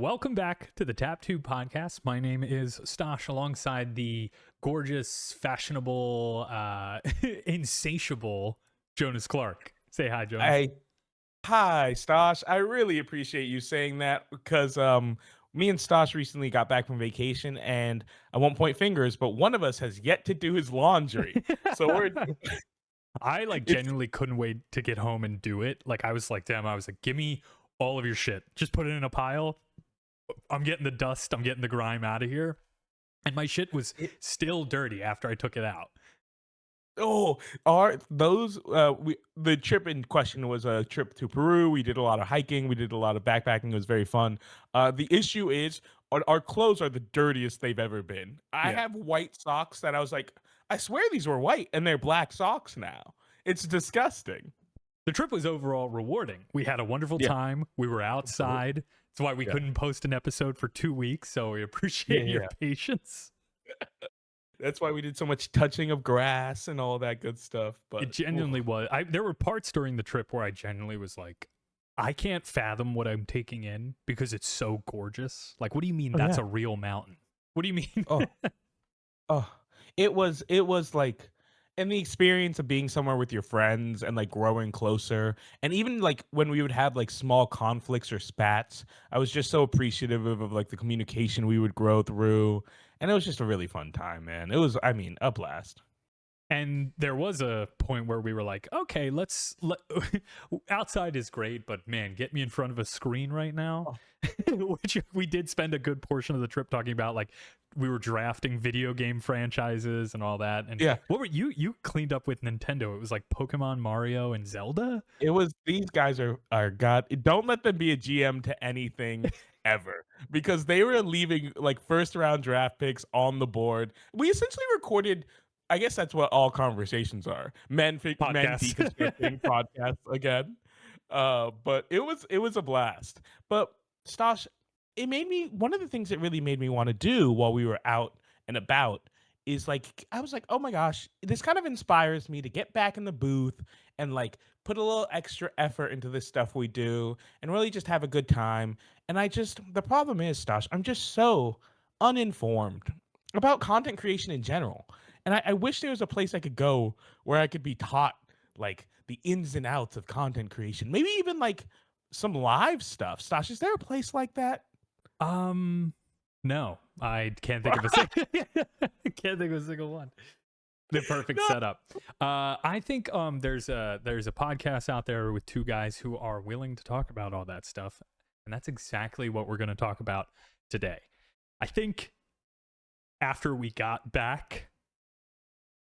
Welcome back to the Tap 2 podcast. My name is Stosh alongside the gorgeous, fashionable, insatiable Jonas Clark. Say hi, Jonas. Hi, Stosh. I really appreciate you saying that because me and Stosh recently got back from vacation, and I won't point fingers, but one of us has yet to do his laundry. So we're I it's genuinely couldn't wait to get home and do it. I was like, damn, I was like, give me all of your shit. Just put it in a pile. I'm getting the dust, I'm getting the grime out of here. And my shit was it, still dirty after I took it out. oh, are those the trip in question was a trip to Peru. We did a lot of hiking, we did a lot of backpacking. It was very fun. The issue is our clothes are the dirtiest they've ever been. I Yeah. have white socks that I was like, I swear these were white and they're black socks now. It's disgusting. The trip was overall rewarding. We had a wonderful Yeah. time. We were Absolutely. outside. That's why we Yeah. couldn't post an episode for 2 weeks. So we Yeah, appreciate your yeah. patience. That's why we did so much touching of grass and all that good stuff. It But genuinely was. There were parts during the trip where I genuinely was like, I can't fathom what I'm taking in because it's so gorgeous. Like, what do you mean oh that's yeah. a real mountain? What do you mean? Oh, oh. It was like and the experience of being somewhere with your friends and like growing closer. And even like when we would have like small conflicts or spats, I was just so appreciative of like the communication we would grow through. And it was just a really fun time, man. It was, I mean, a blast. And there was a point where we were like, okay, outside is great, but man, get me in front of a screen right now. Oh, Which we did spend a good portion of the trip talking about. Like, we were drafting video game franchises and all that. And yeah. what were you cleaned up with Nintendo? It was like Pokemon, Mario, and Zelda. It was these guys are god don't let them be a GM to anything ever because they were leaving like first round draft picks on the board. We essentially recorded I guess that's what all conversations are. Men Podcasts. deconstructing podcasts again. But it was a blast. But Stosh, it made me one of the things that really made me want to do while we were out and about is like I was like, "Oh my gosh, this kind of inspires me to get back in the booth and like put a little extra effort into this stuff we do and really just have a good time." And the problem is, Stosh, I'm just so uninformed about content creation in general. And I wish there was a place I could go where I could be taught like the ins and outs of content creation. Maybe even like some live stuff. Stosh, is there a place like that? No, I can't think of a single. Can't think of a single one. The perfect No. setup. I think there's a podcast out there with two guys who are willing to talk about all that stuff, and that's exactly what we're going to talk about today. I think after we got back,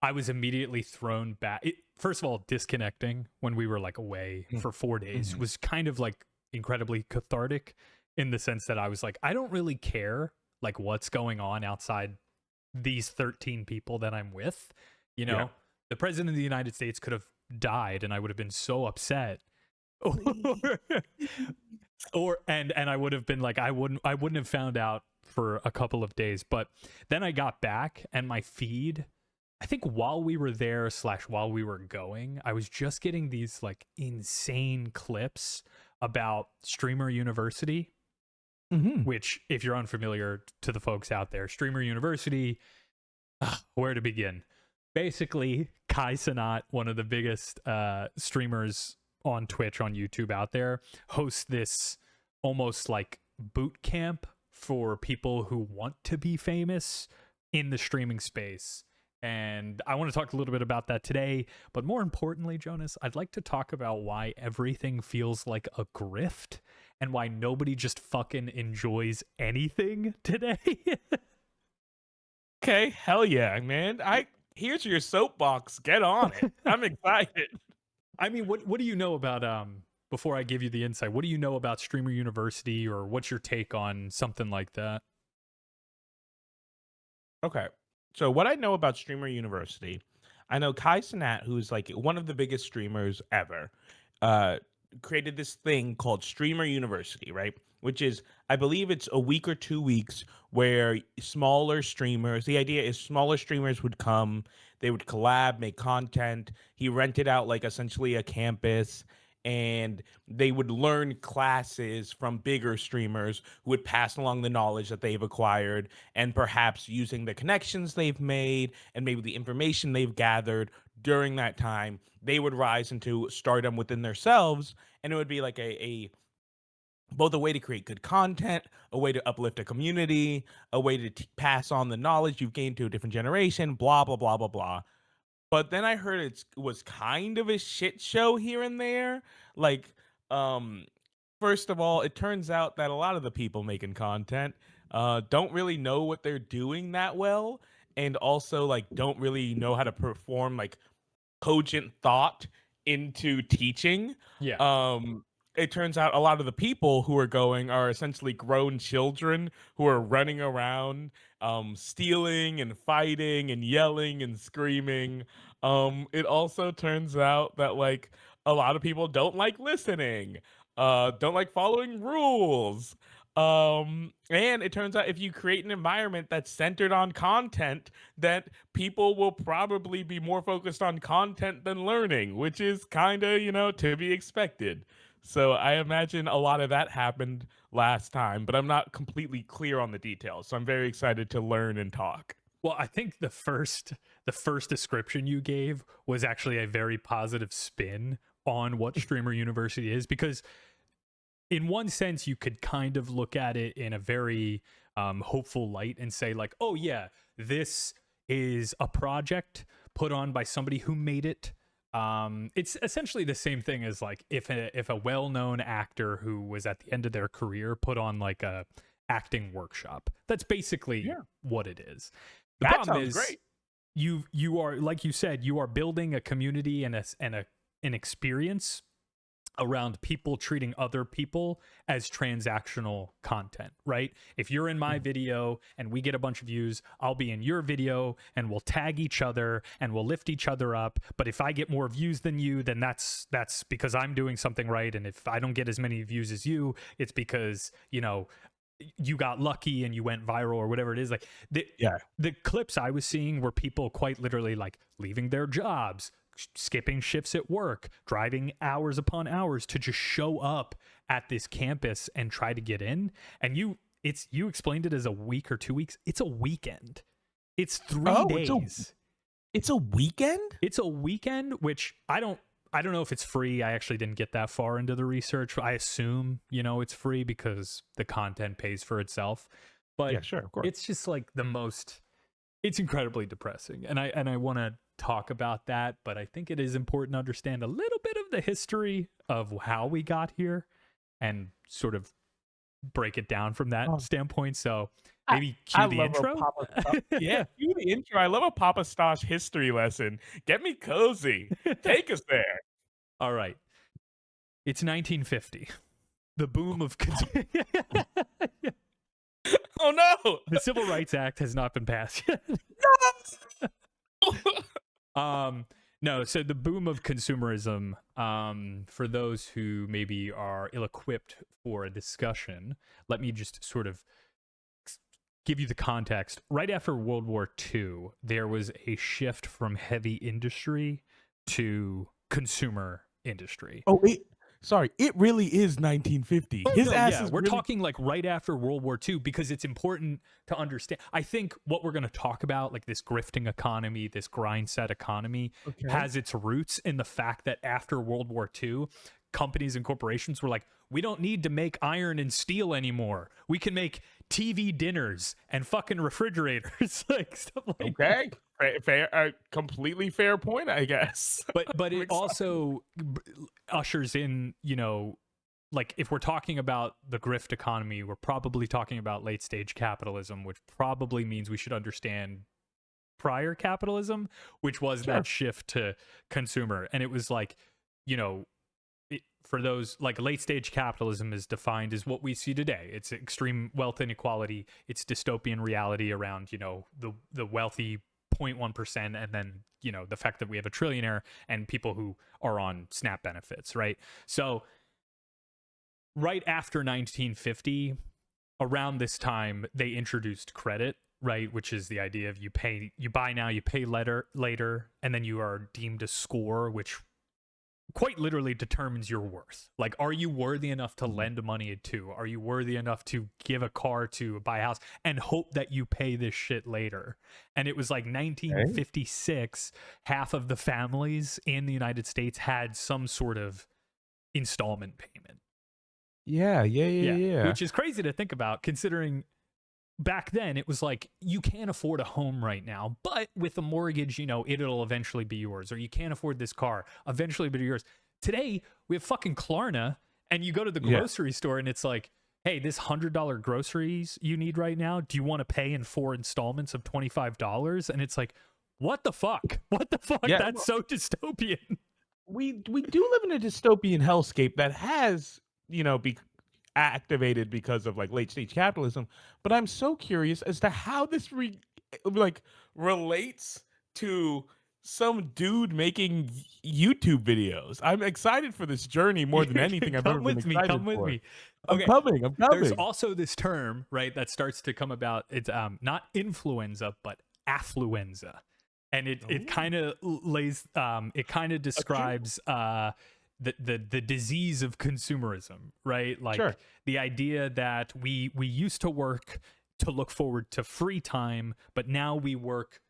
I was immediately thrown back. First of all, disconnecting when we were like away for 4 days Mhm. was kind of like incredibly cathartic in the sense that I was like, I don't really care like what's going on outside these 13 people that I'm with. You know, Yeah. the president of the United States could have died and I would have been so upset. or and I would have been like I wouldn't have found out for a couple of days. But then I got back and my feed, I think while we were there / while we were going, I was just getting these like insane clips about Streamer University, Mhm. which if you're unfamiliar to the folks out there, Streamer University, where to begin? Basically, Kai Cenat, one of the biggest streamers on Twitch, on YouTube out there, hosts this almost like boot camp for people who want to be famous in the streaming space. And I want to talk a little bit about that today. But more importantly, Jonas, I'd like to talk about why everything feels like a grift and why nobody just fucking enjoys anything today. Okay, hell yeah, man. I Here's your soapbox. Get on it. I'm excited. I mean, what do you know about before I give you the insight, what do you know about Streamer University, or what's your take on something like that? Okay. So what I know about Streamer University, I know Kai Cenat, who's like one of the biggest streamers ever, uh, created this thing called Streamer University, right? Which is, I believe it's a week or 2 weeks where smaller streamers, the idea is smaller streamers would come, they would collab, make content. He rented out like essentially a campus and they would learn classes from bigger streamers who would pass along the knowledge that they've acquired, and perhaps using the connections they've made and maybe the information they've gathered during that time, they would rise into stardom within themselves, and it would be like a both a way to create good content, a way to uplift a community, a way to pass on the knowledge you've gained to a different generation, blah blah blah blah blah. But then I heard it was kind of a shit show here and there. Like, um, first of all, it turns out that a lot of the people making content don't really know what they're doing that well, and also like don't really know how to perform like cogent thought into teaching. Yeah. Um, it turns out a lot of the people who are going are essentially grown children who are running around, stealing and fighting and yelling and screaming. It also turns out that like a lot of people don't like listening, don't like following rules. And it turns out if you create an environment that's centered on content, that people will probably be more focused on content than learning, which is kind of, to be expected. So I imagine a lot of that happened last time, but I'm not completely clear on the details. So I'm very excited to learn and talk. Well, I think the first description you gave was actually a very positive spin on what Streamer University is, because in one sense you could kind of look at it in a very hopeful light and say like, oh yeah, this is a project put on by somebody who made it. It's essentially the same thing as like if a well-known actor who was at the end of their career put on like a acting workshop. That's basically what it is. The That problem sounds is great. you are, like you said, you are building a community and an experience around people treating other people as transactional content, right? If you're in my video and we get a bunch of views, I'll be in your video and we'll tag each other and we'll lift each other up. But if I get more views than you, then that's because I'm doing something right. And if I don't get as many views as you, it's because, you got lucky and you went viral or whatever it is. Like the clips I was seeing were people quite literally like leaving their jobs, skipping shifts at work, driving hours upon hours to just show up at this campus and try to get in. And you explained it as a week or 2 weeks. It's a weekend. It's 3 days. It's a weekend? It's a weekend, which I don't know if it's free. I actually didn't get that far into the research. I assume, it's free because the content pays for itself. But Yeah, sure, of course. it's just like it's incredibly depressing. And I want to talk about that, but I think it is important to understand a little bit of the history of how we got here and sort of break it down from that standpoint. So maybe cue the intro. Yeah, cue the intro. I love a Papa Stosh history lesson. Get me cozy. Take us there. All right. It's 1950. The boom of Oh no! the Civil Rights Act has not been passed yet. No, so the boom of consumerism, for those who maybe are ill-equipped for a discussion, let me just sort of give you the context. Right after World War II, there was a shift from heavy industry to consumer industry. Oh, it really is 1950. We're talking like right after World War II, because it's important to understand. I think what we're going to talk about, like this grifting economy, this grind set economy, has its roots in the fact that after World War II, companies and corporations were like, we don't need to make iron and steel anymore. We can make TV dinners and fucking refrigerators, like stuff like that. Fair, completely fair point, I guess. But it also ushers in, like if we're talking about the grift economy, we're probably talking about late stage capitalism, which probably means we should understand prior capitalism, which was that shift to consumer. And it was like, for those, like late stage capitalism is defined as what we see today. It's extreme wealth inequality. It's dystopian reality around, the wealthy 0.1%, and then the fact that we have a trillionaire and people who are on SNAP benefits, right? So right after 1950, around this time, they introduced credit, right? Which is the idea of you buy now, you pay later, and then you are deemed a score, which quite literally determines your worth. Like, are you worthy enough to lend money to? Are you worthy enough to give a car to, buy a house, and hope that you pay this shit later? And it was like Okay. 1956, half of the families in the United States had some sort of installment payment. Yeah, yeah, yeah, Yeah, yeah. which is crazy to think about, considering back then it was like, you can't afford a home right now, but with a mortgage, it'll eventually be yours. Or you can't afford this car, eventually be yours. Today we have fucking Klarna, and you go to the Yeah. grocery store and it's like, hey, this $100 groceries you need right now, do you want to pay in 4 installments of $25? And it's like, what the fuck? What the fuck? Yeah, That's so dystopian. we do live in a dystopian hellscape that has, be activated because of like late stage capitalism. But I'm so curious as to how this relates to some dude making YouTube videos. I'm excited for this journey more than anything I've ever Come been with me. excited Come with for. me. I'm Okay. coming. I'm There's coming. also this term, right, that starts to come about. It's not influenza, but affluenza. And it Ooh. kind of lays it kind of describes the disease of consumerism, right? Like, Sure. the idea that we used to work to look forward to free time, but now we work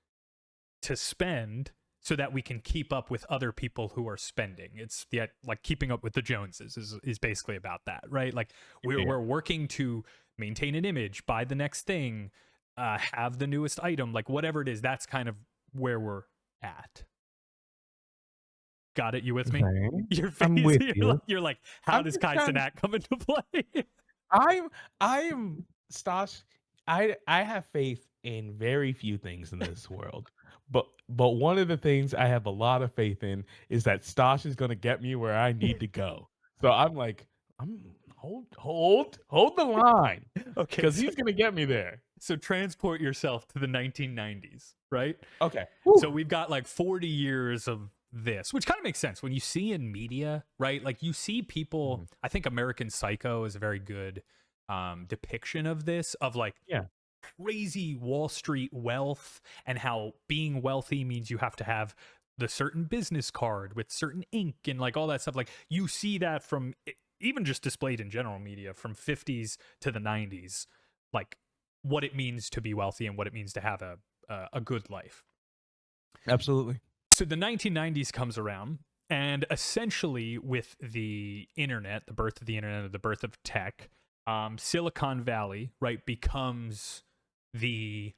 to spend so that we can keep up with other people who are spending. It's like keeping up with the Joneses is basically about that, right? Like, Yeah. we're working to maintain an image, buy the next thing, have the newest item, like whatever it is. That's kind of where we're at. Got it? You with me? Okay. Your I'm face. with you. You're like, how I'm does just Kai trying to Cenat come into play? I'm Stosh. I have faith in very few things in this world. But one of the things I have a lot of faith in is that Stosh is gonna get me where I need to go. So I'm like, hold the line. Okay, Because he's gonna get me there. so transport yourself to the 1990s, right? Okay. So we've got like 40 years of this, which kind of makes sense when you see in media, right? Like, you see people, Mhm. I think American Psycho is a very good depiction of this, of like Yeah. crazy Wall Street wealth, and how being wealthy means you have to have the certain business card with certain ink and like all that stuff. Like, you see that from even just displayed in general media from 50s to the 90s, like what it means to be wealthy and what it means to have a good life. Absolutely. So the 1990s comes around, and essentially with the internet, the birth of the internet, the birth of tech, Silicon Valley, right, becomes the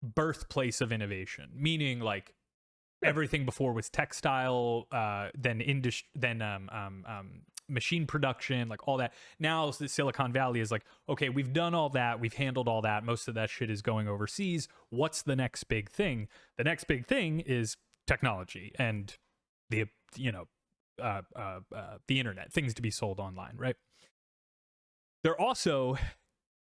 birthplace of innovation. Meaning, like, everything before was textile, then machine production, like all that. Now the Silicon Valley is like, okay, we've done all that, we've handled all that, most of that shit is going overseas. What's the next big thing? The next big thing is technology and the internet, things to be sold online, right? There also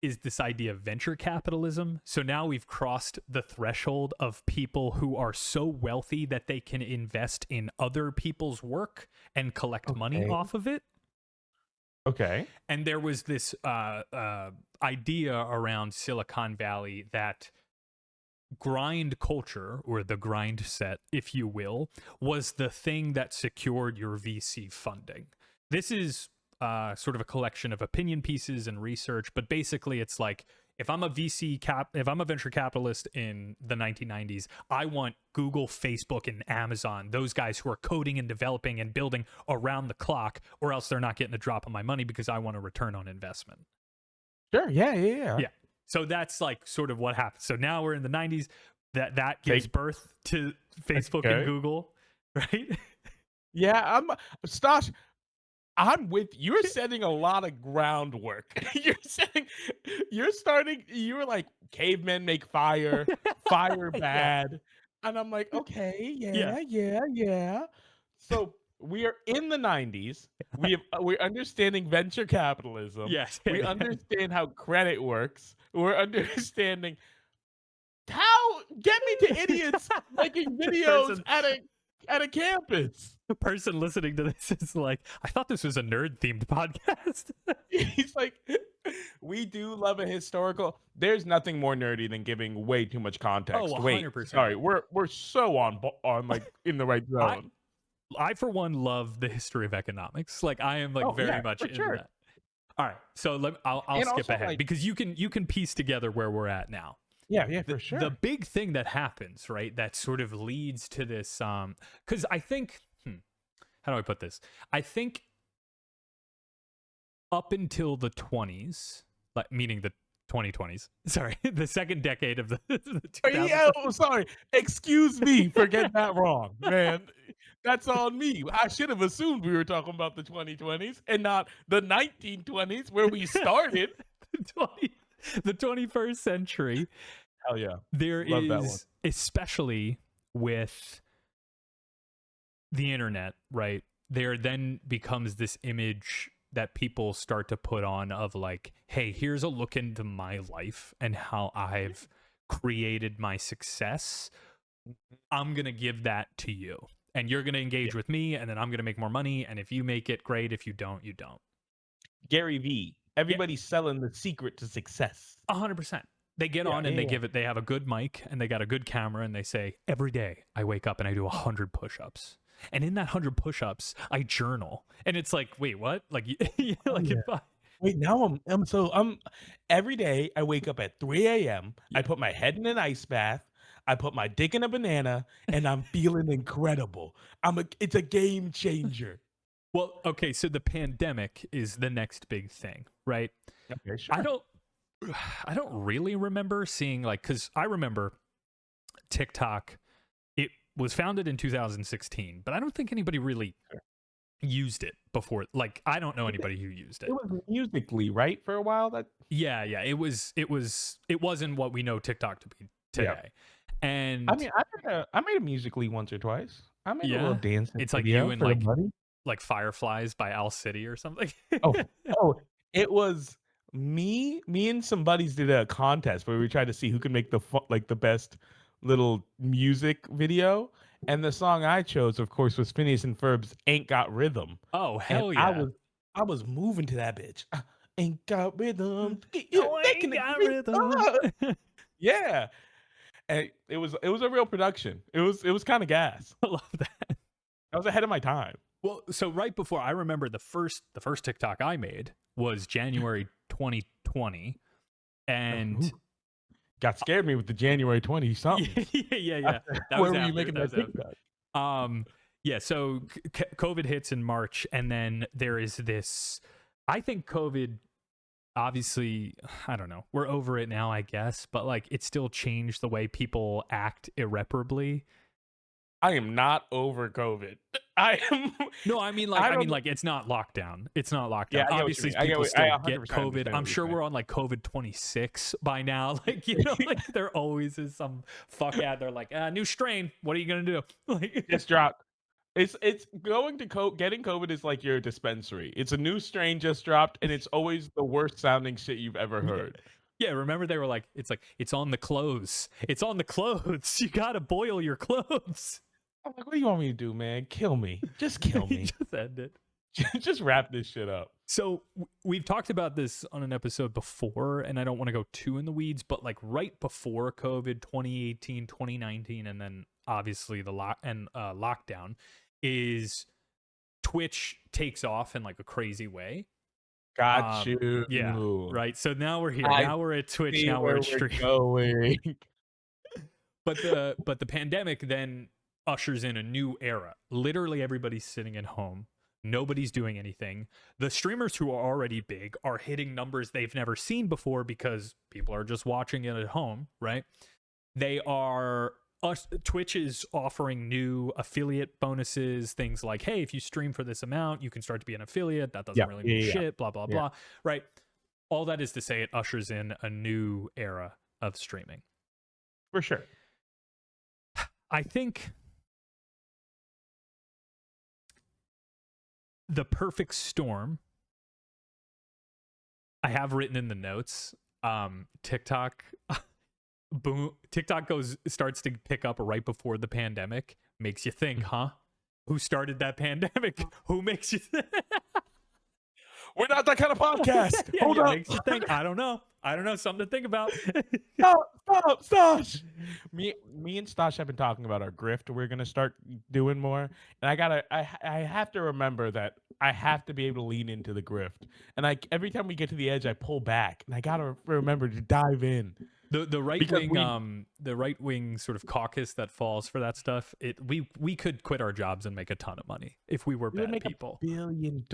is this idea of venture capitalism. So now we've crossed the threshold of people who are so wealthy that they can invest in other people's work and collect money Okay. off of it. Okay. And there was this idea around Silicon Valley that grind culture, or the grind set, if you will, was the thing that secured your VC funding. This is sort of a collection of opinion pieces and research, but basically it's like, if I'm a venture capitalist in the 1990s, I want Google, Facebook, and Amazon, those guys who are coding and developing and building around the clock, or else they're not getting a drop of my money because I want a return on investment. Sure. Yeah. Yeah. So that's like sort of what happened. So now we're in the 90s. That gives birth to Facebook and Google, right? Yeah, Stosh, I'm with you. You're setting a lot of groundwork. You were like, cavemen make fire, fire bad. And I'm like, okay, Yeah. yeah. So we are in the 90s. We're understanding venture capitalism. Yes. We understand how credit works. We're understanding how get me to idiots making videos at a campus. The person listening to this is like, I thought this was a nerd themed podcast. He's like, we do love a historical. There's nothing more nerdy than giving way too much context. Oh, 100%. Wait, sorry, we're so on like in the right zone. I for one love the history of economics. Like I am like Oh very yeah, much for into sure. that. All right, so I'll And skip also ahead like, because you can piece together where we're at now. yeah, yeah, The for the sure. big thing that happens, right, that sort of leads to this because I think how do I put this? I think up until the 20s, like meaning the 2020s, sorry, the second decade of the Oh, 2000s. yeah, oh, sorry. Excuse me for getting that wrong, man. That's on me. I should have assumed we were talking about the 2020s and not the 1920s where we started. the 20 the 21st century, Hell yeah. there Love that one. is, especially with the internet, right? There then becomes this image that people start to put on of like, hey, here's a look into my life and how I've created my success. I'm going to give that to you. And you're going to Yeah. engage with me, and then I'm going to make more money. And if you make it, great. If you don't, you don't. Gary V. Everybody's selling the secret to success. 100%. They get Yeah, on and yeah, they yeah. give it, they have a good mic and they got a good camera and they say, every day I wake up and I do 100 push-ups. And in that 100 push-ups, I journal. And it's like, wait, what? Like, Oh, like yeah. if I, Wait, now I'm every day I wake up at 3 a.m. I yeah. put my head in an ice bath, I put my dick in a banana, and I'm feeling incredible. It's a game changer. Well, okay, so the pandemic is the next big thing, right? Okay, I sure. don't I don't really remember seeing like cuz I remember TikTok, it was founded in 2016, but I don't think anybody really Sure. used it before. Like I don't know It anybody who used it it. was Musically, right, for a while? Yeah, yeah, it wasn't what we know TikTok to be Yeah. today. I And mean, I made a Musically once or twice. I made a little yeah, dancing it's like you video and for a buddy. like Fireflies by Owl City or something. Oh, oh, it was me and some buddies did a contest where we tried to see who could make the best little music video, and the song I chose, of course, was Phineas and Ferb's "Ain't Got Rhythm," Oh, and hell yeah. I was moving to that bitch. Ain't got rhythm, No, I making ain't it got grip. rhythm. Yeah, and it was a real production. It was kind of gas. I love that. I was ahead of my time. Well, so right before I remember the first TikTok I made was January 2020, and Ooh, got scared me with the January 20 something. yeah. That Where was were you after. making That that was after. TikTok? Yeah. So COVID hits in March, and then there is this. I think COVID. Obviously, I don't know. We're over it now, I guess, but like it still changed the way people act irreparably. I am not over COVID. I am. No, I mean I don't. like it's not lockdown. It's not Yeah, lockdown. I get what you Obviously, mean. people I still get 100% COVID. understand I'm what you're sure saying. we're on like COVID 26 by now. Like, you know, like there always is some fuck ad. They're like, new strain. What are you gonna do? Like, Just dropped. It's going to getting COVID is like your dispensary. It's a new strain just dropped, and it's always the worst sounding shit you've ever yeah. heard. Yeah, remember they were like, it's on the clothes. It's on the clothes. You gotta boil your clothes. I'm like, what do you want me to do, man? Kill me. Just kill me. Just end it. Just wrap this shit up. So we've talked about this on an episode before, and I don't want to go too in the weeds, but like right before COVID, 2018, 2019, and then obviously the lockdown, is Twitch takes off in like a crazy way. Got you. Yeah, right. So now we're here. I Now we're at Twitch. see Now we're where at we're stream. going. But the pandemic then ushers in a new era. Literally everybody's sitting at home. Nobody's doing anything. The streamers who are already big are hitting numbers they've never seen before because people are just watching it at home, right? They are Twitch is offering new affiliate bonuses, things like, hey, if you stream for this amount, you can start to be an affiliate. That doesn't really mean shit, blah, blah, blah, right? All that is to say it ushers in a new era of streaming. For sure. I think the perfect storm, I have written in the notes, TikTok boom, TikTok starts to pick up right before the pandemic. Makes you think, huh? Who started that pandemic? Who makes you think? We're not that kind of podcast. Yeah, Hold yeah, up. makes you think. I don't know. I don't know, something to think about. Stop, Stosh. Me and Stosh have been talking about our grift we're gonna start doing more, and I have to remember that I have to be able to lean into the grift, and every time we get to the edge, I pull back, and I gotta remember to dive in The right because wing we the right wing sort of caucus that falls for that stuff, we could quit our jobs and make a ton of money if we were we would bad make people. $1 billion.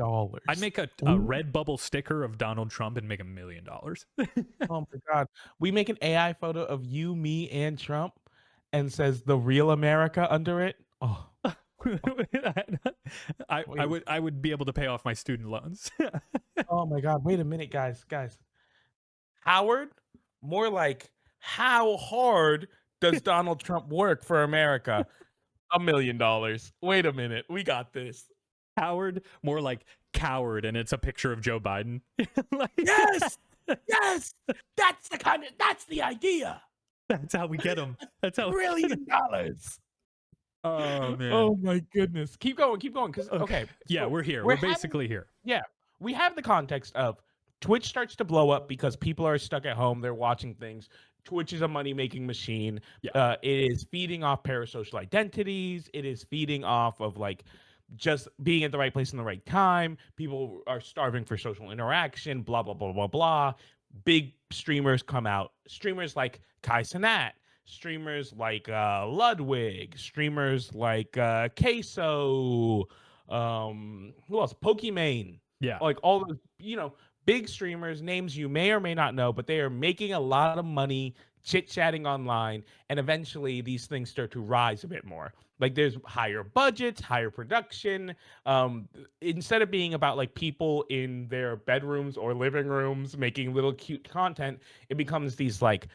I'd make a We Redbubble sticker of Donald Trump and make $1 million. Oh my god, we make an AI photo of you, me, and Trump, and says the real America under it. Oh, I wait. would be able to pay off my student loans. Oh my god, wait a minute, guys. Howard, more like how hard does Donald Trump work for America? $1 million. Wait a minute, we got this. Howard, more like coward, and it's a picture of Joe Biden. Like, Yes, yes, that's the idea. that's how we get him. That's how. $1 trillion. Oh man. Oh my goodness. Keep going, because okay. Yeah, so we're here. we're We're basically here. Yeah, we have the context of Twitch starts to blow up because people are stuck at home. They're watching things. Twitch is a money making machine. Yeah. It is feeding off parasocial identities. It is feeding off of like just being at the right place in the right time. People are starving for social interaction. Blah blah blah blah blah. Big streamers come out. Streamers like Kai Cenat. Streamers like Ludwig. Streamers like Queso. Who else? Pokimane. Yeah. Like all those, big streamers, names you may or may not know, but they are making a lot of money chit-chatting online, and eventually these things start to rise a bit more. Like there's higher budgets, higher production. Instead of being about like people in their bedrooms or living rooms making little cute content, it becomes these like,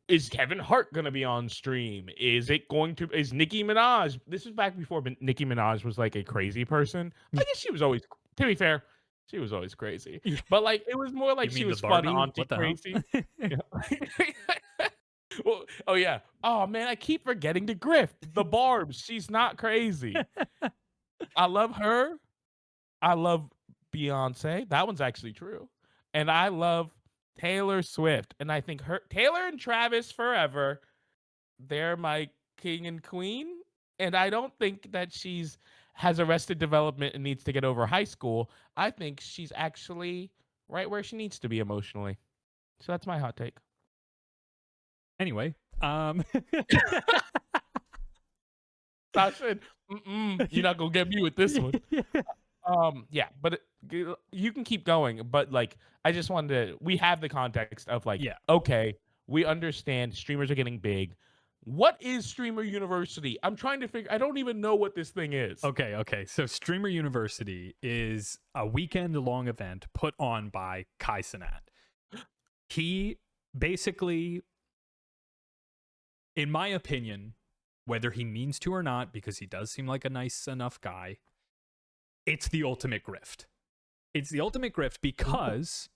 is Kevin Hart going to be on stream? Is Nicki Minaj? This was back before Nicki Minaj was like a crazy person. I guess she was always, to be fair, she was always crazy. But like it was more like she was fun auntie crazy. Well, oh yeah. Oh man, I keep forgetting to Grift. The Barbs. She's not crazy. I love her. I love Beyonce. That one's actually true. And I love Taylor Swift. And I think Taylor and Travis forever, they're my king and queen. And I don't think that she's has arrested development and needs to get over high school. I think she's actually right where she needs to be emotionally. So that's my hot take. Anyway, I said, you're not gonna get me with this one. Yeah, but you can keep going. But like, I just wanted to. We have the context of like, Yeah. Okay, we understand streamers are getting big. What is Streamer University? I'm trying to figure. I don't even know what this thing is. Okay. So Streamer University is a weekend-long event put on by Kai Cenat. He basically, in my opinion, whether he means to or not, because he does seem like a nice enough guy, it's the ultimate grift. It's the ultimate grift because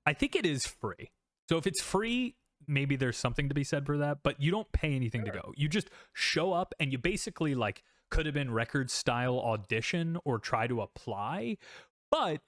I think it is free. So if it's free, maybe there's something to be said for that, but you don't pay anything to go. You just show up and you basically like could have been record style audition or try to apply. But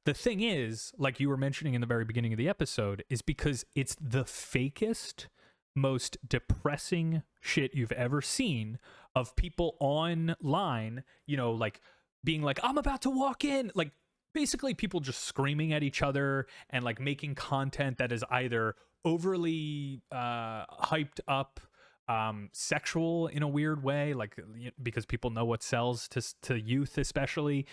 the thing is, like you were mentioning in the very beginning of the episode, is because it's the fakest, most depressing shit you've ever seen of people online, like being like, I'm about to walk in, like basically people just screaming at each other and like making content that is either overly hyped up, sexual in a weird way, like because people know what sells to youth especially.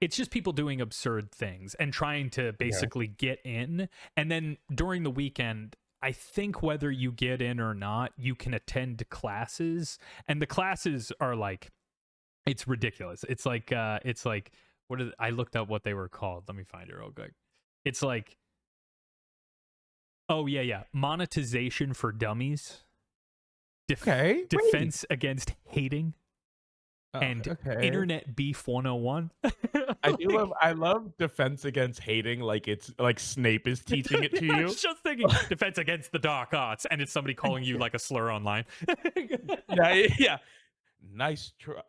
It's just people doing absurd things and trying to basically get in. And then during the weekend, I think whether you get in or not, you can attend classes, and the classes are like, it's ridiculous. It's like I looked up what they were called. Let me find it real quick. It's like, monetization for dummies, defense against hating, and internet beef 101. I love defense against hating, like it's like Snape is teaching it to you. I was just thinking defense against the dark arts, and it's somebody calling you like a slur online. Yeah. Nice try,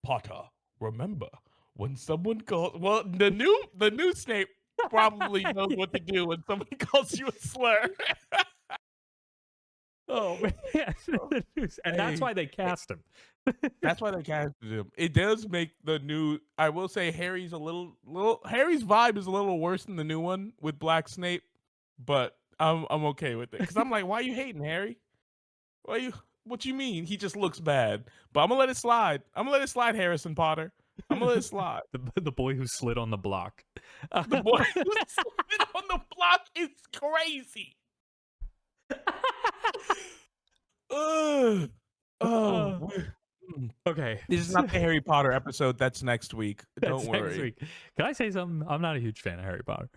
Potter. Remember when someone calls the new Snape. probably knows what to do when somebody calls you a slur. Oh man, and that's Hey, why they cast him. that's why they casted him. It does make the new. I will say Harry's a little. Harry's vibe is a little worse than the new one with Black Snape, but I'm okay with it because I'm like, why you hating Harry? Why you? What you mean? He just looks bad. But I'm gonna let it slide. I'm gonna let it slide, Harrison Potter. I'm gonna let it slide. The boy who slid on the block. The boy who slid on the block is crazy. Ugh. Uh, Oh, okay, this is not the Harry Potter episode. That's next week. that's Don't next worry. week. Can I say something? I'm not a huge fan of Harry Potter.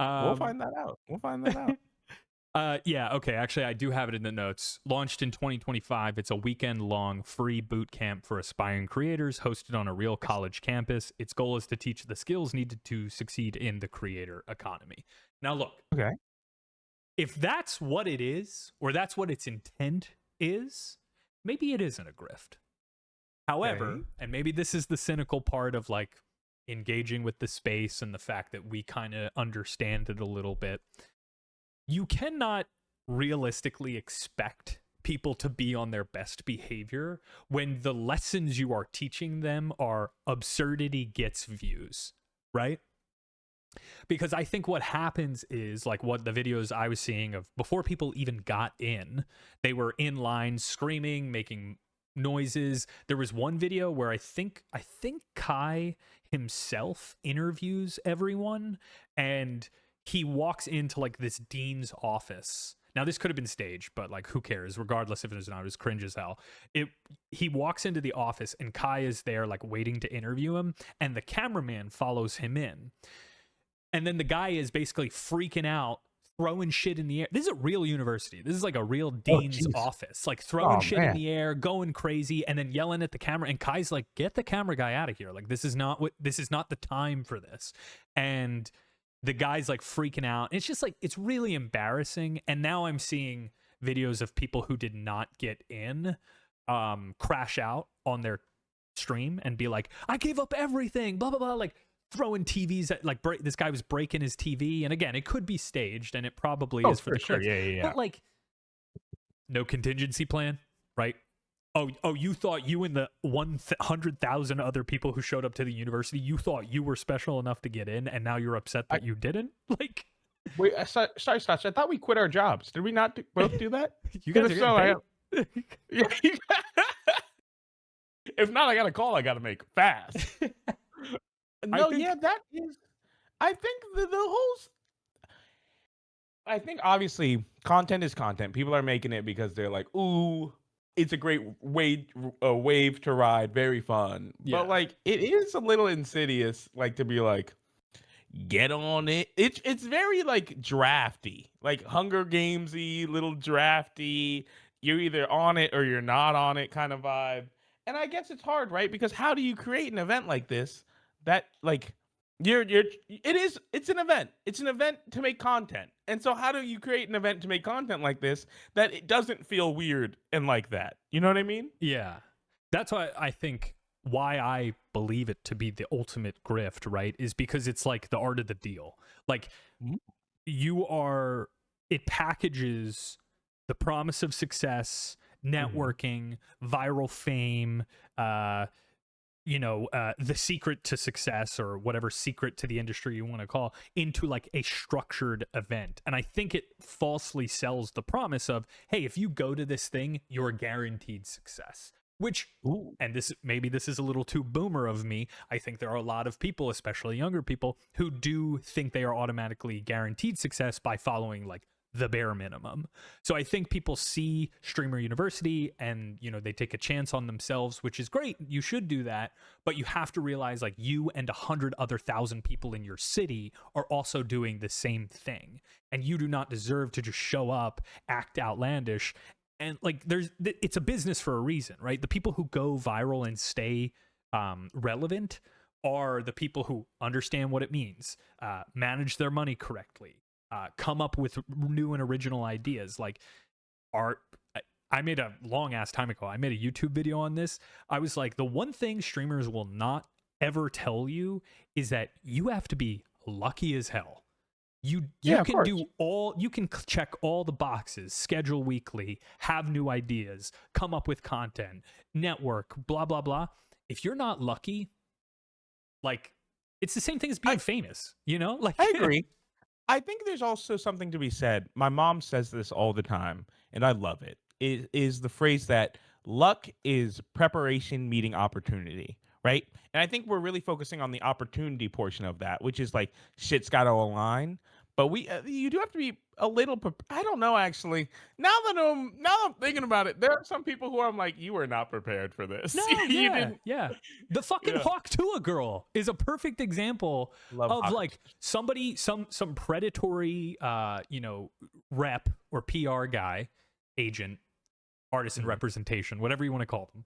We'll find that out. We'll find that out. Yeah, okay. Actually, I do have it in the notes. Launched in 2025, it's a weekend-long free boot camp for aspiring creators hosted on a real college campus. Its goal is to teach the skills needed to succeed in the creator economy. Now, look. Okay. If that's what it is, or that's what its intent is, maybe it isn't a grift. However, Okay. and maybe this is the cynical part of like engaging with the space and the fact that we kind of understand it a little bit. You cannot realistically expect people to be on their best behavior when the lessons you are teaching them are absurdity gets views, right? Because I think what happens is like what the videos I was seeing of before people even got in, they were in line screaming, making noises. There was one video where I think Kai himself interviews everyone, and he walks into like this dean's office. Now this could have been staged, but like who cares? Regardless if it was not, it was cringe as hell. He walks into the office and Kai is there like waiting to interview him, and the cameraman follows him in. And then the guy is basically freaking out, throwing shit in the air. This is a real university. This is like a real dean's office, like throwing shit in the air, going crazy, and then yelling at the camera. And Kai's like, "Get the camera guy out of here! Like this is not the time for this." And the guy's like freaking out. It's just like it's really embarrassing. And now I'm seeing videos of people who did not get in, crash out on their stream and be like, "I gave up everything," blah blah blah, like throwing TVs at like this guy was breaking his TV. And again, it could be staged, and it probably is for the sure. clicks. Yeah. But like, no contingency plan, right? Oh, you thought you and the 100,000 other people who showed up to the university, you thought you were special enough to get in, and now you're upset that you didn't? Like, wait, sorry, Stash. I thought we quit our jobs. Did we not both do that? you guys are getting paid. If not, I got a call I got to make fast. No, yeah, that is. I think the whole. I think obviously content is content. People are making it because they're like, "Ooh, it's a great wave to ride, very fun." Yeah. But like, it is a little insidious, like to be like, "Get on it." It's very like drafty, like Hunger Gamesy, little drafty. You're either on it or you're not on it kind of vibe. And I guess it's hard, right? Because how do you create an event like this that like it's an event. It's an event to make content. And so how do you create an event to make content like this that it doesn't feel weird and like that? You know what I mean? Yeah. That's why I think why I believe it to be the ultimate grift, right? Is because it's like the art of the deal. Like it packages the promise of success, networking, viral fame, the secret to success, or whatever secret to the industry you want to call, into like a structured event. And I think it falsely sells the promise of, hey, if you go to this thing, you're guaranteed success. Which, and this is a little too boomer of me, I think there are a lot of people, especially younger people, who do think they are automatically guaranteed success by following like the bare minimum. So I think people see Streamer University and, they take a chance on themselves, which is great. You should do that. But you have to realize like you and 100,000 people in your city are also doing the same thing. And you do not deserve to just show up, act outlandish. And like it's a business for a reason, right? The people who go viral and stay relevant are the people who understand what it means, manage their money correctly, come up with new and original ideas. Like I made a long ass time ago, I made a YouTube video on this. I was like, the one thing streamers will not ever tell you is that you have to be lucky as hell You Yeah, of can course. do all, you can check all the boxes, schedule weekly, have new ideas, come up with content, network, blah blah blah. If you're not lucky, like, it's the same thing as being I famous, you know? Like, I agree. I think there's also something to be said. My mom says this all the time, and I love it. Is the phrase that luck is preparation meeting opportunity, right? And I think we're really focusing on the opportunity portion of that, which is like shit's got to align. But you do have to be a little. I don't know actually. Now that I'm thinking about it, there are some people who I'm like, you were not prepared for this. no, You yeah, didn't. yeah. The fucking Yeah, Hawk Tuah girl is a perfect example love of Hawk. like somebody, some predatory, rep or PR guy, agent, artist in Mhm. representation, whatever you want to call them,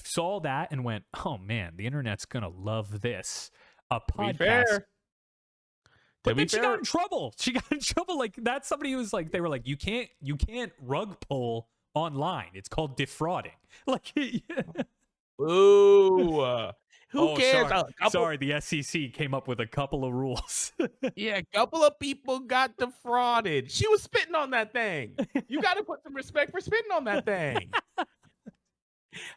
saw that and went, "Oh man, the internet's gonna love this." A To be podcast. fair, to But be then she got fair, in trouble. She got in trouble. Like, that's somebody who was like, they were like, you can't rug pull online. It's called defrauding. Like, ooh, who oh, cares? sorry, A couple, sorry. The SEC came up with a couple of rules. yeah, a couple of people got defrauded. She was spitting on that thing. You got to put some respect for spitting on that thing.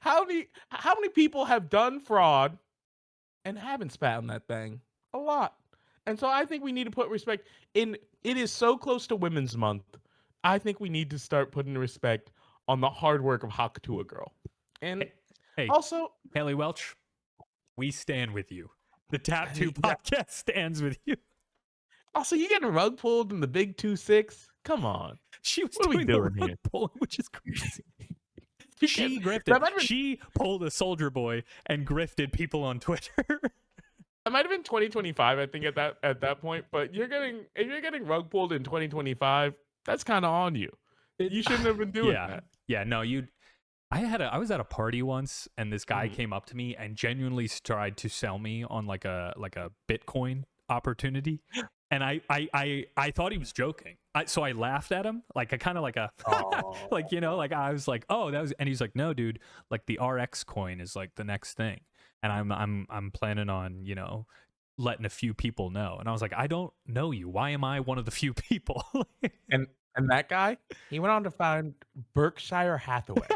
How many people have done fraud and haven't spat on that thing? A lot. And so I think we need to put respect in. It is so close to Women's Month. I think we need to start putting respect on the hard work of Hakatua Girl. And Hey, also, Haley Welch, we stand with you. The Tap I 2 mean, yeah, podcast stands with you. also you getting rug pulled in the big 2-6? Come on. She was What are we doing the doing rug here? pulling, which is crazy. You get She grifted. that might have been She pulled a soldier boy and grifted people on Twitter. that might have been 2025, I think at that point. But if you're getting rug pulled in 2025, that's kind of on you. It, You shouldn't have been doing yeah, that. yeah. No, you. I was at a party once, and this guy Mhm. came up to me and genuinely tried to sell me on like a Bitcoin opportunity, and I thought he was joking. So I laughed at him, like I kind of like a like, Oh, like I was like, oh, that was, and he's like, no, dude, like the RX coin is like the next thing, and I'm planning on, letting a few people know. And I was like, I don't know you. Why am I one of the few people? and that guy, he went on to found Berkshire Hathaway.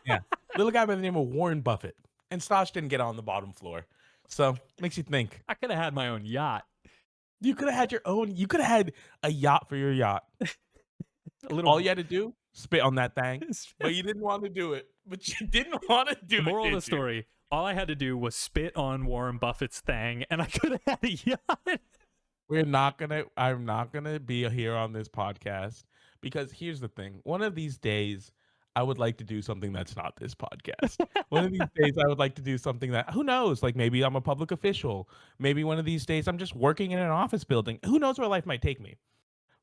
Yeah, little guy by the name of Warren Buffett. And Stosh didn't get on the bottom floor, so makes you think. I could have had my own yacht. You could have had your own. You could have had a yacht for your yacht. A little. All you had to do, spit on that thing. But you didn't want to do it. But you didn't want to do The it, moral of the did you? story: all I had to do was spit on Warren Buffett's thing, and I could have had a yacht. I'm not gonna be here on this podcast because here's the thing. One of these days, I would like to do something that's not this podcast. One of these days, I would like to do something that, who knows, like maybe I'm a public official. Maybe one of these days I'm just working in an office building. Who knows where life might take me.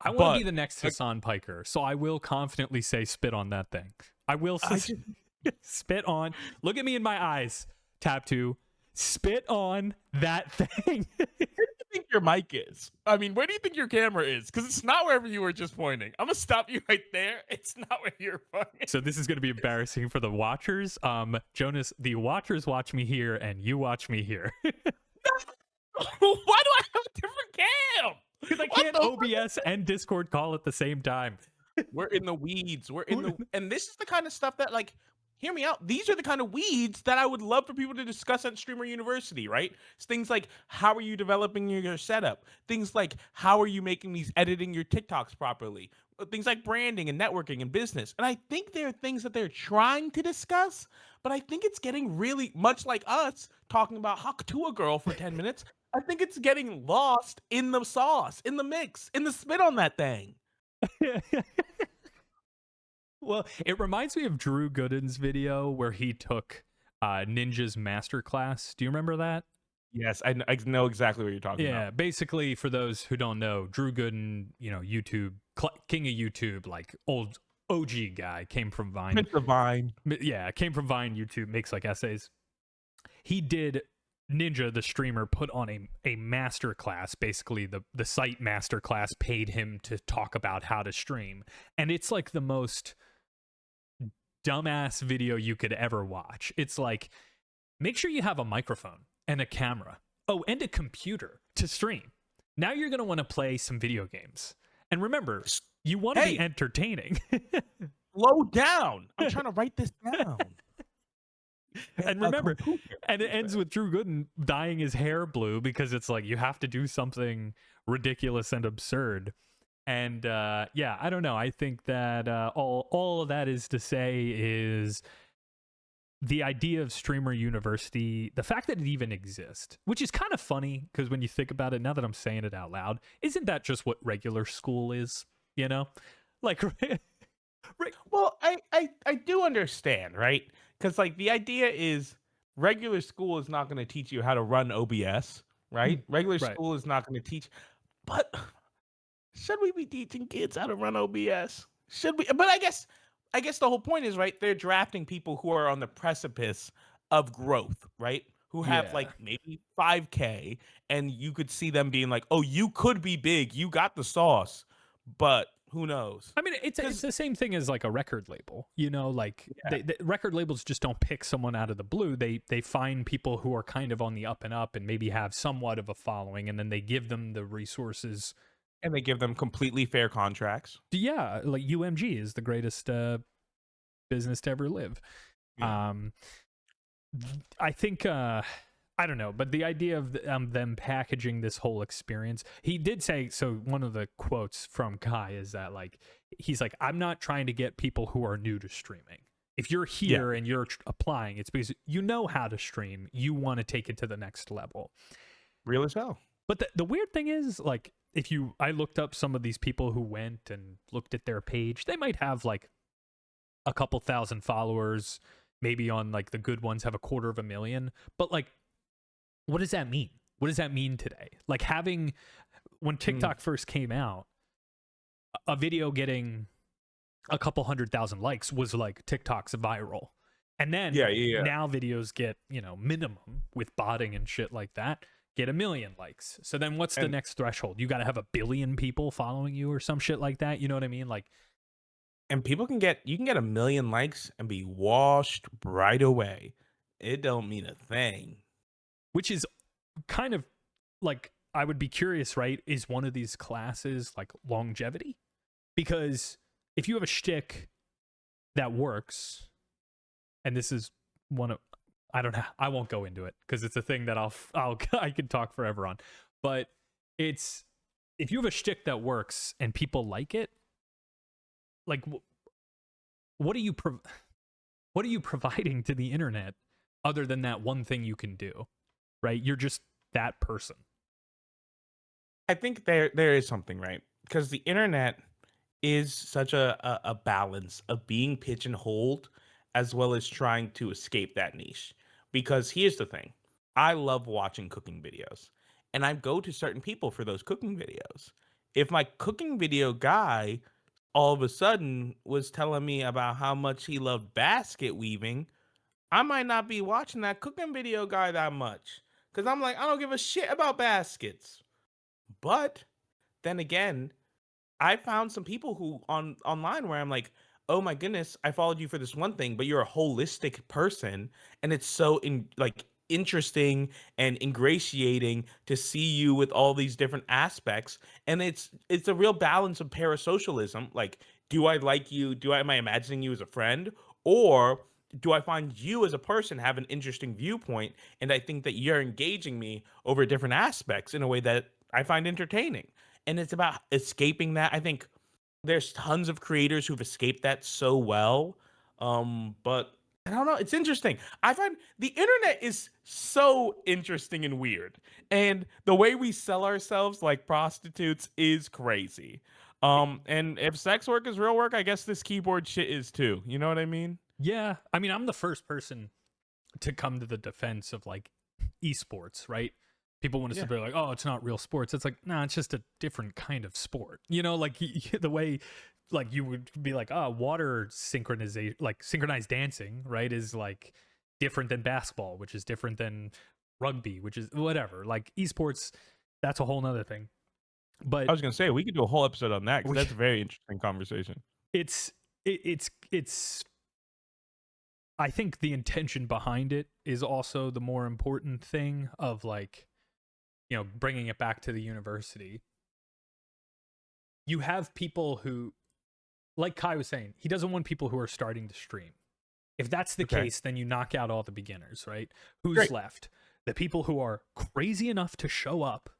I want to be But the next like, Hassan Piker, so I will confidently say spit on that thing. I will I just spit on. Look at me in my eyes, Tap 2. Spit on that thing. think your mic is. I mean, where do you think your camera is? Because it's not wherever you were just pointing. I'm gonna stop you right there. It's not where you're pointing. So this is going to be embarrassing for the watchers. Jonas, the watchers watch me here, and you watch me here. Why do I have a different cam? Because I What can't the OBS and Discord call at the same time. We're in the weeds. And this is the kind of stuff that, like, hear me out. These are the kind of weeds that I would love for people to discuss at Streamer University, right? It's things like, how are you developing your setup? Things like, how are you making these editing your TikToks properly? Things like branding and networking and business. And I think there are things that they're trying to discuss, but I think it's getting really much like us talking about Hawk to a girl for 10 minutes. I think it's getting lost in the sauce, in the mix, in the spit on that thing. Well, it reminds me of Drew Gooden's video where he took Ninja's masterclass. Do you remember that? Yes, I know exactly what you're talking about. Yeah, basically, for those who don't know, Drew Gooden, YouTube, king of YouTube, like old OG guy, came from Vine. Prince of Vine. Yeah, came from Vine. YouTube, makes like essays. He did Ninja, the streamer, put on a master class. Basically, the site master class paid him to talk about how to stream, and it's like the most dumbass video you could ever watch. It's like, make sure you have a microphone and a camera. Oh, and a computer to stream. Now you're going to want to play some video games. And remember, you want to be Hey, entertaining. slow down. I'm trying to write this down. And remember, and it ends with Drew Gooden dyeing his hair blue because it's like you have to do something ridiculous and absurd. And yeah, I don't know. I think that all of that is to say is the idea of streamer university, the fact that it even exists, which is kind of funny because when you think about it, now that I'm saying it out loud, isn't that just what regular school is? You know, like. Well, I do understand, right? Because like the idea is regular school is not going to teach you how to run OBS, right? Regular Right. school is not going to teach, but should we be teaching kids how to run OBS? Should we? But I guess the whole point is right. They're drafting people who are on the precipice of growth, right? Who have Yeah. like maybe 5K, and you could see them being like, "Oh, you could be big. You got the sauce." But who knows? I mean, it's the same thing as like a record label, you know, like the record labels just don't pick someone out of the blue. They find people who are kind of on the up and up and maybe have somewhat of a following, and then they give them the resources. And they give them completely fair contracts. Yeah, like UMG is the greatest business to ever live. Yeah. I think I don't know, but the idea of them packaging this whole experience, he did say, so one of the quotes from Kai is that like he's like, I'm not trying to get people who are new to streaming. If you're here and you're applying, it's because you know how to stream, you want to take it to the next level. Real as hell. But the weird thing is, like, I looked up some of these people who went and looked at their page, they might have like a couple thousand followers, maybe on like the good ones have 250,000, but like, what does that mean? What does that mean today? Like when TikTok first came out, a video getting a couple 100,000 likes was like TikTok's viral. And then now videos get, minimum with botting and shit like that, get 1 million likes. So then what's the next threshold? You got to have 1 billion people following you or some shit like that. You know what I mean? Like, and you can get 1 million likes and be washed right away. It don't mean a thing. Which is kind of like, I would be curious, right? Is one of these classes like longevity? Because if you have a shtick that works, and this is one of, I don't know, I won't go into it because it's a thing that I could talk forever on. But if you have a shtick that works and people like it, like what are you providing to the internet other than that one thing you can do? Right? You're just that person. I think there is something, right? Because the internet is such a balance of being pigeonholed as well as trying to escape that niche. Because here's the thing. I love watching cooking videos, and I go to certain people for those cooking videos. If my cooking video guy all of a sudden was telling me about how much he loved basket weaving, I might not be watching that cooking video guy that much. Because I'm like, I don't give a shit about baskets. But then again, I found some people who online where I'm like, oh my goodness, I followed you for this one thing, but you're a holistic person, and it's so interesting and ingratiating to see you with all these different aspects. And it's a real balance of parasocialism. Like, do I like you? Am I imagining you as a friend, or do I find you as a person have an interesting viewpoint, and I think that you're engaging me over different aspects in a way that I find entertaining? And it's about escaping that. I think there's tons of creators who've escaped that so well. But I don't know. It's interesting. I find the internet is so interesting and weird. And the way we sell ourselves like prostitutes is crazy. And if sex work is real work, I guess this keyboard shit is too. You know what I mean? Yeah. I mean, I'm the first person to come to the defense of like esports, right? People want to be like, oh, it's not real sports. It's like, nah, it's just a different kind of sport. You know, like the way, like you would be like, oh, water synchronization, like synchronized dancing, right, is like different than basketball, which is different than rugby, which is whatever. Like esports, that's a whole nother thing. But I was gonna say we could do a whole episode on that because that's a very interesting conversation. It's I think the intention behind it is also the more important thing of like bringing it back to the university, you have people who, like Kai was saying, he doesn't want people who are starting to stream. If that's the case, then you knock out all the beginners, right? Who's left? The people who are crazy enough to show up,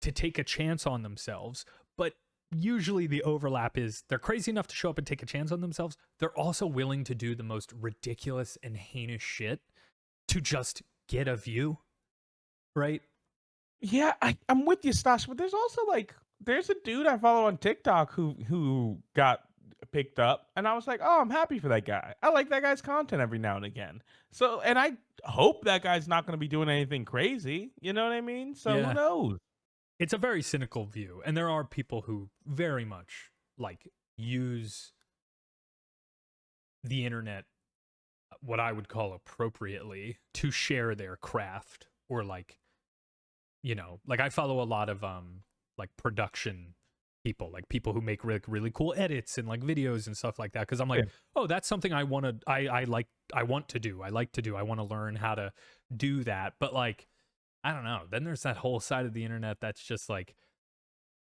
to take a chance on themselves, but usually the overlap is they're crazy enough to show up and take a chance on themselves. They're also willing to do the most ridiculous and heinous shit to just get a view, right? Yeah, I'm with you, Stash, but there's also like there's a dude I follow on TikTok who got picked up, and I was like, oh, I'm happy for that guy. I like that guy's content every now and again. So, and I hope that guy's not going to be doing anything crazy. You know what I mean? So who knows? It's a very cynical view, and there are people who very much like use the internet, what I would call appropriately, to share their craft, or like I follow a lot of like production people, like people who make really cool edits and like videos and stuff like that, because I'm like, oh, that's something I want to do. I want to learn how to do that. But like, I don't know, then there's that whole side of the internet that's just like,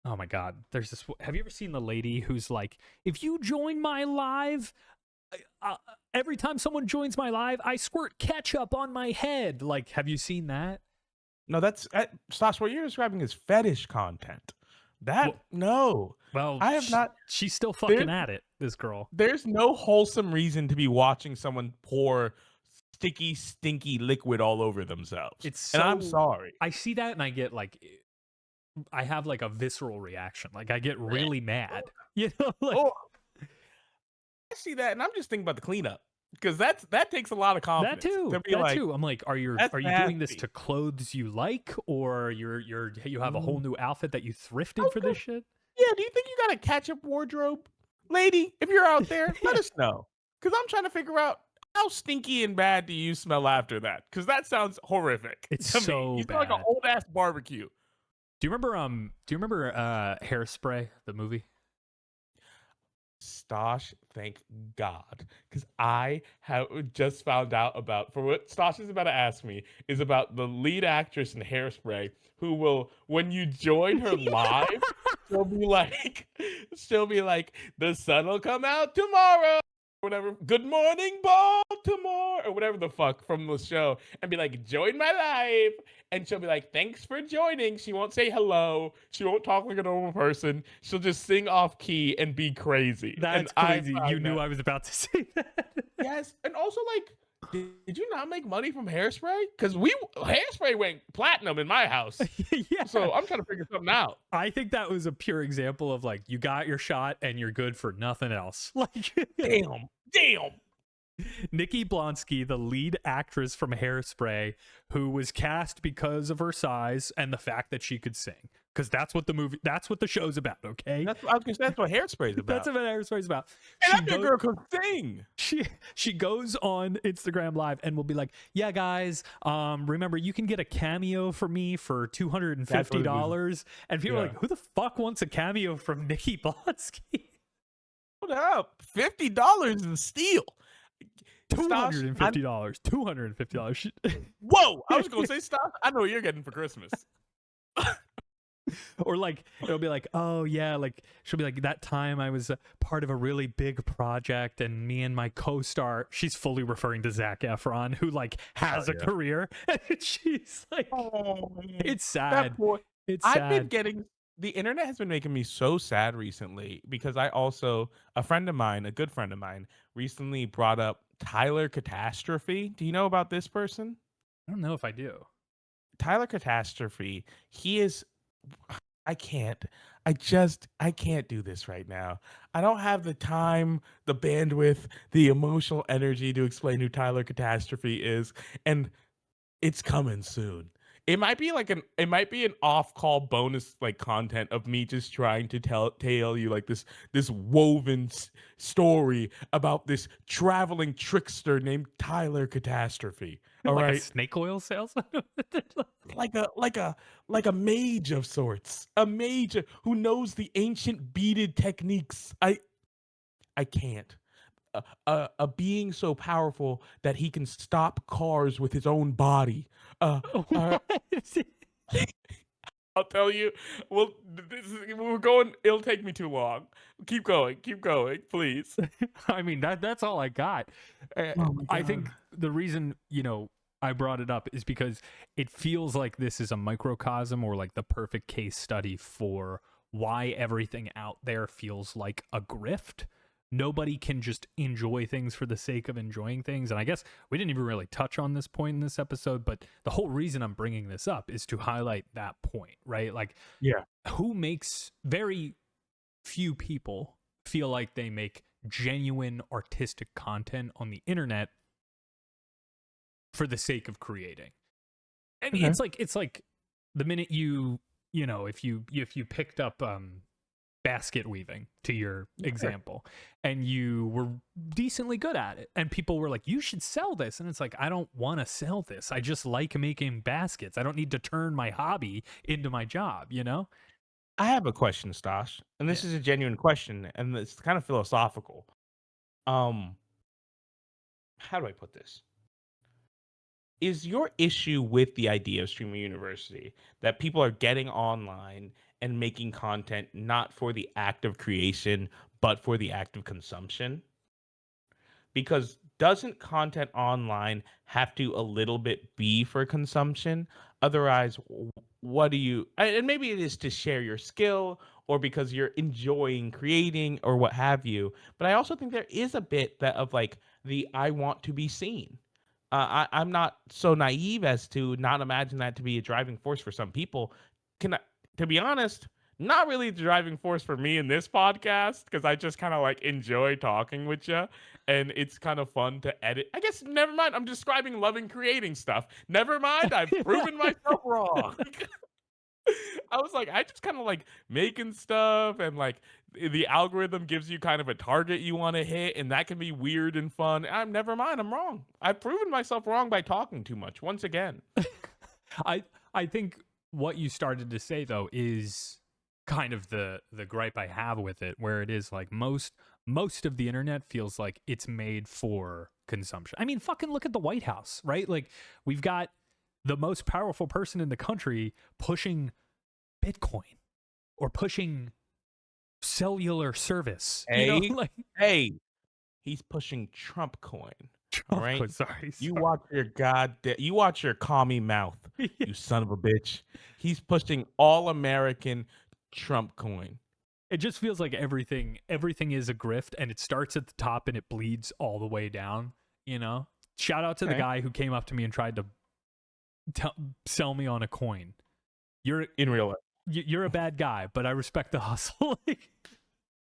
oh my god, there's this. Have you ever seen the lady who's like, if you join my live, every time someone joins my live, I squirt ketchup on my head? Like, have you seen that? No, that's Stash, what you're describing is fetish content. No. Well, I have not. She's still fucking at it, this girl. There's no wholesome reason to be watching someone pour sticky, stinky liquid all over themselves. And I'm sorry. I see that and I get like, I have like a visceral reaction. Like, I get really mad. Like, I see that and I'm just thinking about the cleanup. Because that takes a lot of confidence. That too. I'm like, are you doing this to clothes you like, or you have a whole new outfit that you thrifted for this shit? Yeah. Do you think you got a ketchup wardrobe, lady? If you're out there, let us know. Because I'm trying to figure out how stinky and bad do you smell after that? Because that sounds horrific. It's so bad. You smell like an old ass barbecue. Do you remember Hairspray, the movie? Stosh, thank God, because I have just found out about, for what Stosh is about to ask me, is about the lead actress in Hairspray, who will, when you join her live, she'll be like, the sun will come out tomorrow, whatever, good morning, Baltimore, or whatever the fuck from the show, and be like, join my live, and she'll be like, thanks for joining. She won't say hello. She won't talk like a normal person. She'll just sing off key and be crazy. That's crazy. You knew I was about to say that. Yes, and also like, did you not make money from Hairspray? Because Hairspray went platinum in my house. Yeah. So I'm trying to figure something out. I think that was a pure example of like, you got your shot and you're good for nothing else. Like, damn. Nikki Blonsky, the lead actress from Hairspray, who was cast because of her size and the fact that she could sing. Because that's what the show's about, okay? That's what Hairspray's about. That's what Hairspray's about. And that girl can sing. She goes on Instagram Live and will be like, yeah, guys, remember, you can get a cameo from me for $250. And people are like, who the fuck wants a cameo from Nikki Blonsky? Hold up. $50 is a steal. $250. $250. Whoa! I was gonna say, stop. I know what you're getting for Christmas. Or like, it'll be like, oh yeah, like she'll be like, that time I was part of a really big project and me and my co-star, she's fully referring to Zac Efron, who like has a career, and she's like, it's sad. It's sad. I've been getting, the internet has been making me so sad recently, because I also, a good friend of mine recently brought up Tyler Catastrophe. Do you know about this person? I don't know if I do. Tyler Catastrophe, he is, I can't do this right now. I don't have the time, the bandwidth, the emotional energy to explain who Tyler Catastrophe is, and it's coming soon. It might be an off-call bonus like content of me just trying to tell you like this woven story about this traveling trickster named Tyler Catastrophe. All like right, a snake oil salesman, like a mage of sorts, a mage who knows the ancient beaded techniques. I can't. A being so powerful that he can stop cars with his own body. I'll tell you. Well, we're going. It'll take me too long. Keep going. Keep going, please. I mean, that's all I got. Oh my I god. think the reason, I brought it up is because it feels like this is a microcosm or like the perfect case study for why everything out there feels like a grift. Nobody can just enjoy things for the sake of enjoying things. And I guess we didn't even really touch on this point in this episode, but the whole reason I'm bringing this up is to highlight that point, right? Like, Yeah. who makes very few people feel like they make genuine artistic content on the internet for the sake of creating. And Okay. it's like the minute if you picked up basket weaving to your example and you were decently good at it and people were like, you should sell this, and it's like, I don't want to sell this, I just like making baskets, I don't need to turn my hobby into my job. I have a question, Stosh, and Yeah. this is a genuine question, and it's kind of philosophical. Um, how do I put this? Is your issue with the idea of streaming university that people are getting online and making content not for the act of creation, but for the act of consumption? Because doesn't content online have to a little bit be for consumption? Otherwise, what do you, and maybe it is to share your skill or because you're enjoying creating or what have you. But I also think there is a bit that of like the I want to be seen. I'm not so naive as to not imagine that to be a driving force for some people. Can I, to be honest, not really the driving force for me in this podcast because I just kind of like enjoy talking with you and it's kind of fun to edit. I guess never mind. I'm describing loving creating stuff. Never mind. I've proven myself wrong. I was like, I just kind of like making stuff and like the algorithm gives you kind of a target you want to hit and that can be weird and fun. I'm never mind. I'm wrong. I've proven myself wrong by talking too much once again. I think what you started to say though is kind of the gripe I have with it, where it is like most of the internet feels like it's made for consumption. I mean, fucking look at the White House, right? Like, we've got the most powerful person in the country pushing Bitcoin or pushing cellular service. Hey, Like, hey, he's pushing Trump coin. All right. sorry. You watch your commie mouth, Yeah. you son of a bitch. He's pushing all American Trump coin. It just feels like everything is a grift, and it starts at the top and it bleeds all the way down. Shout out to the Okay. guy who came up to me and tried to sell me on a coin. You're In real life. you're a bad guy, but I respect the hustle.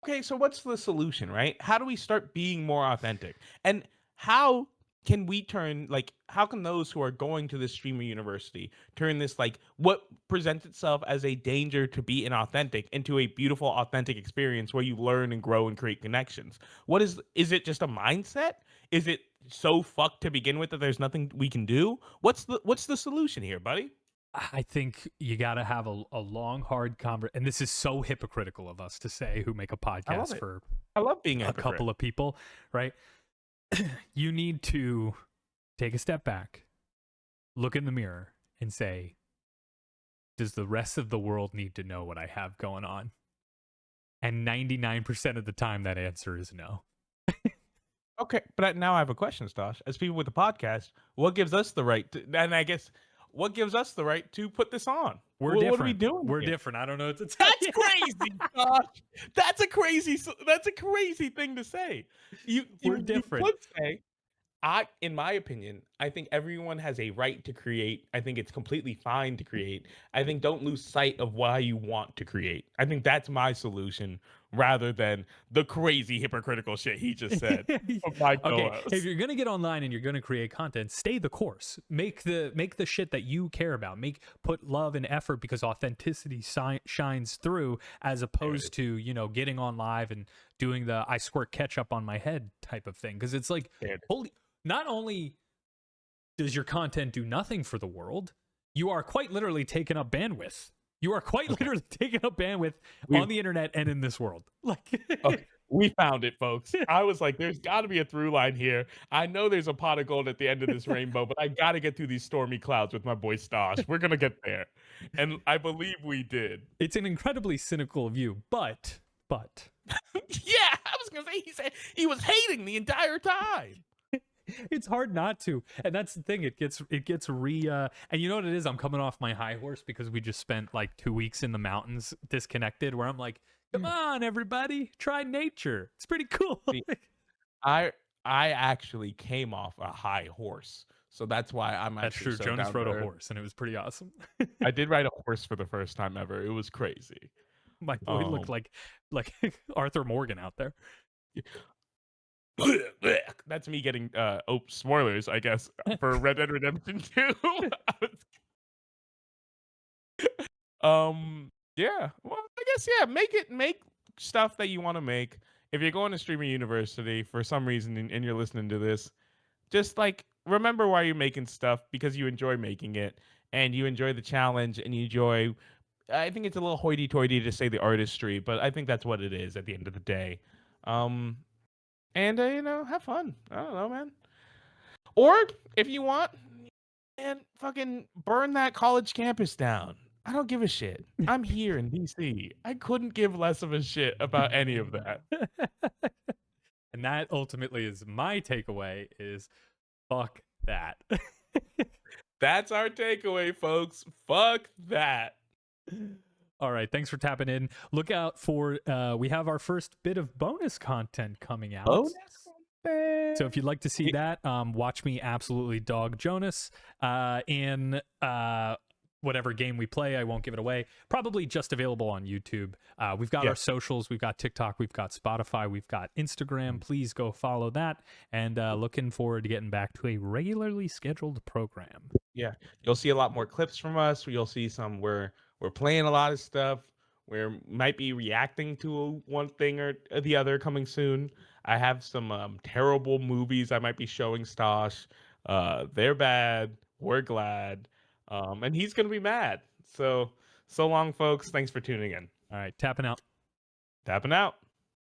Okay, so what's the solution, right? How do we start being more authentic? And how can we turn how can those who are going to this streamer university turn this what presents itself as a danger to be inauthentic into a beautiful authentic experience where you learn and grow and create connections? What is it just a mindset? Is it so fucked to begin with that there's nothing we can do? What's the solution here, buddy? I think you got to have a long, hard conversation. And this is so hypocritical of us to say, who make a I love podcast it. for I love being a a hypocrite. couple of people, right? You need to take a step back, look in the mirror, and say, does the rest of the world need to know what I have going on? And 99% of the time, that answer is no. Okay, but now I have a question, Stosh. As people with the podcast, what gives us the right to, and I guess what gives us the right to put this on? We're What different. are we doing? We're here? different. I don't know what to tell That's you. crazy, Stosh. That's a crazy thing to say. We're different. You could say, in my opinion, I think everyone has a right to create. I think it's completely fine to create. I think don't lose sight of why you want to create. I think that's my solution rather than the crazy hypocritical shit he just said. Of my Okay, co-host. if you're gonna get online and you're gonna create content, stay the course. Make the shit that you care about. Put love and effort, because authenticity shines through, as opposed to getting on live and doing the I squirt ketchup on my head type of thing. Because it's like, holy, not only does your content do nothing for the world, you are quite literally taking up bandwidth. You are quite literally taking up bandwidth on the internet and in this world. Like, Okay. We found it, folks. I was like, "There's gotta be a through line here. I know there's a pot of gold at the end of this rainbow, but I gotta get through these stormy clouds with my boy Stosh. We're gonna get there." And I believe we did. It's an incredibly cynical view, but Yeah, I was gonna say he said he was hating the entire time. it's hard not to, and that's the thing. It gets and you know what it is. I'm coming off my high horse because we just spent like 2 weeks in the mountains disconnected. Where I'm like, come on, everybody, try nature. It's pretty cool. See, I I actually came off a high horse, so that's why I'm That's actually true. so Jonas down to rode a earth. horse, and it was pretty awesome. I did ride a horse for the first time ever. It was crazy. My boy looked Um, like Arthur Morgan out there. that's me getting spoilers, I guess, for Red Dead Redemption 2. Yeah. Well, I guess yeah, make stuff that you want to make. If you're going to streaming university for some reason and you're listening to this, just like remember why you're making stuff because you enjoy making it and you enjoy the challenge and you enjoy I think it's a little hoity-toity to say the artistry, but I think that's what it is at the end of the day. Um and have fun. I don't know, man. Or if you want, and fucking burn that college campus down. I don't give a shit. I'm here in DC. I couldn't give less of a shit about any of that. And that ultimately is my takeaway: is fuck that. That's our takeaway, folks. Fuck that. All right, thanks for tapping in. Look out for we have our first bit of bonus content coming out. Bonus So if you'd like to see that, watch me absolutely dog Jonas in whatever game we play. I won't give it away. Probably just available on YouTube. We've got our socials. We've got TikTok. We've got Spotify. We've got Instagram. Please go follow that. And looking forward to getting back to a regularly scheduled program. Yeah, you'll see a lot more clips from us. You'll see some where we're playing a lot of stuff. We might be reacting to one thing or the other coming soon. I have some terrible movies I might be showing Stosh. They're bad. We're glad. And he's gonna be mad. So long, folks. Thanks for tuning in. All right, tapping out. Tapping out.